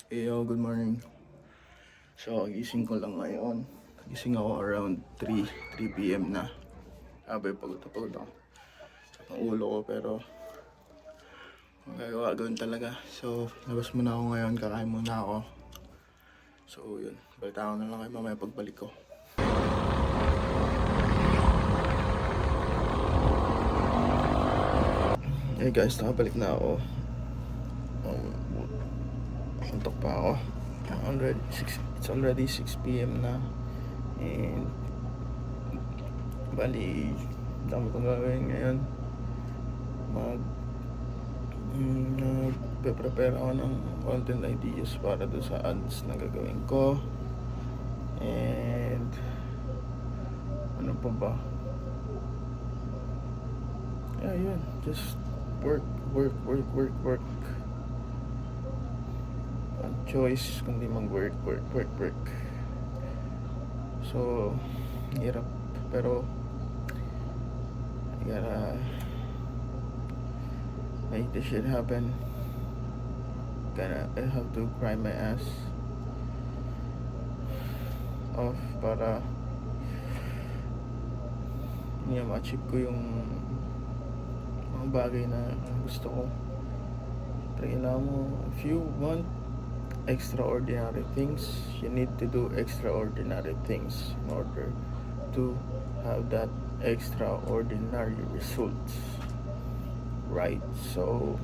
Yo, good morning. So, gising ko lang ngayon. Gising ako around 3 p.m. na. Abay, pagod na pagod ako. Ang ulo ko, pero magagawa gawin talaga. So, labas muna ako ngayon, kakain muna ako. So, yun. Balita ko na lang kayo mamaya pagbalik ko. Hey guys, nakabalik na ako. Suntok pa ako. It's already 6 p.m. na. And bali, dami kong gagawin ngayon. Nagpe-prepare ako ng content ideas para do sa ads na gagawin ko. And ano pa ba? Yeah, yun. Just work. Ang choice kundi mag-work. So, hirap. Pero I gotta make this shit happen. I have to cry my ass off para ma-achieve ko yung mga bagay na gusto ko. Pero kailangan mo, if you want extraordinary things, you need to do extraordinary things in order to have that extraordinary results, right? So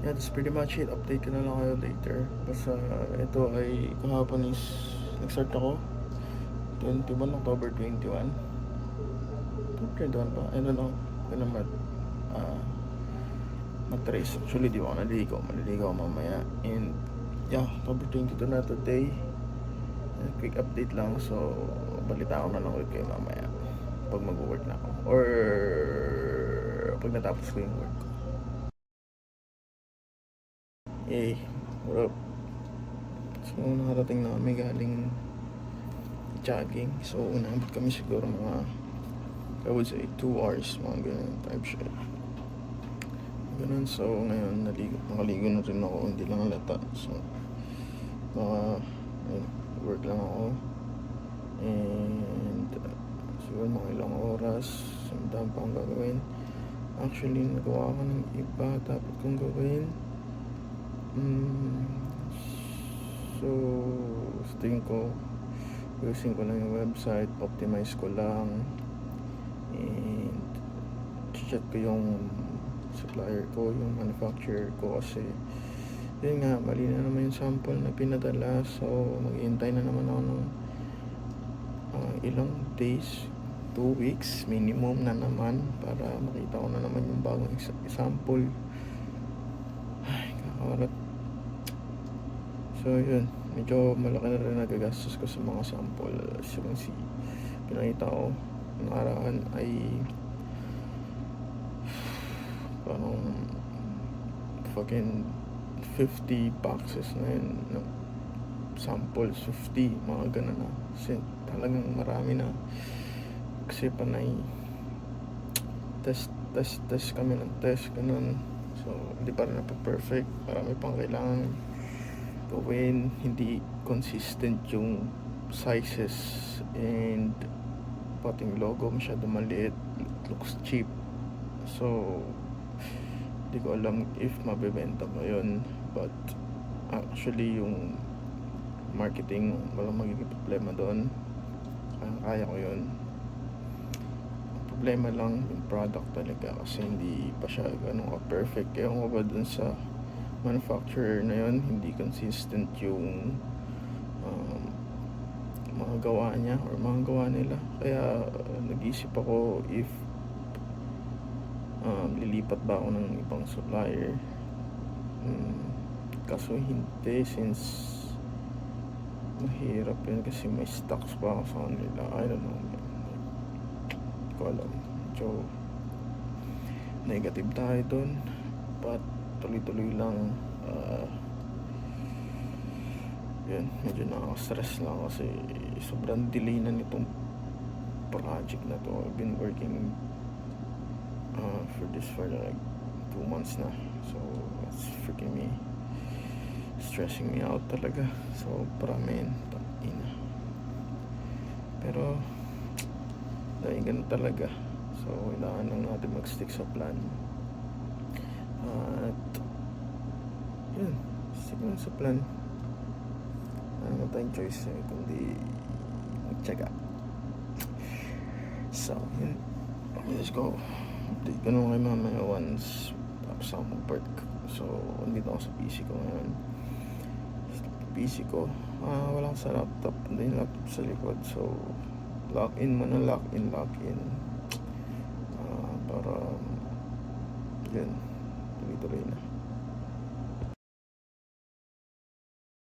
yeah, that's pretty much it. Update ko na lang kayo later. Basta ito ay kahapon is nag-start ako 21 October 21 pa, I don't know kung naman mag-trace. Actually, di ako maliligaw mamaya. And yeah, October 22 na today. Quick update lang. So, balita ko na lang ulit kayo mamaya pag mag-work na ako or pag natapos ko yung work ko. Hey, what up? So, nakarating na kami galing jogging. So, unabot kami siguro mga, I would say 2 hours, mga ganun type shit. Ganun. So, ngayon nakaligo na rin ako, hindi lang halata. So, work lang ako. And siguro mga ilang oras, ang dami pa akong gagawin. Actually, nagawa ko ng iba dapat kong gawin. So, sa tingin ko, using ko lang yung website, optimize ko lang, and check ko yung supplier ko, yung manufacturer ko, kasi yun nga, mali na naman yung sample na pinadala. So, maghihintay na naman ako ng ilang days, 2 weeks minimum na naman, para makita ko na naman yung bagong sample. Ay, kakarat. So, yun, medyo malaki na rin nagagastos ko sa mga sample. So, yung pinakita ko yung nakaraan ay parang fucking 50 boxes na yun ng samples, 50, mga ganun na. Kasi talagang marami na. Kasi panay test kami ng test, ganun. So, hindi pa rin perfect. Marami pang kailangan gawin. Hindi consistent yung sizes, and pati yung logo masyado maliit. It looks cheap. So, hindi ko alam if mabibenta mo yun, but actually yung marketing, walang magiging problema doon. Kaya ko yun. Problema lang yung product talaga, kasi hindi pa siya ganun ka perfect. Kaya ko ba dun sa manufacturer na yun, hindi consistent yung mga gawa niya or mga gawa nila. Kaya nag-isip ako if lilipat ba ako ng ibang supplier. Kaso hindi, since mahirap yun, kasi may stocks pa ako sa kanila. I don't know, hindi ko alam. So, negative tayo dun, but tuloy-tuloy lang. Yun, medyo nakaka-stress lang kasi sobrang delay na nitong project na to. I've been working for this for like 2 months na. So, that's freaking me. stressing me out talaga. Sobra, men. Ina. Pero dahil ganun talaga, so kailangan lang natin mag-stick sa plan. At yun, stick lang sa plan. Ano tayong choice kundi mag-check up. So yun, let's go. Update ko naman kay mamaya once tapos ako mag-work. So andito ako sa PC ko ngayon. PC ko, wala ko sa laptop, hindi yung laptop sa likod. So lock in muna, lock in para yun, tuloy-tuloy na.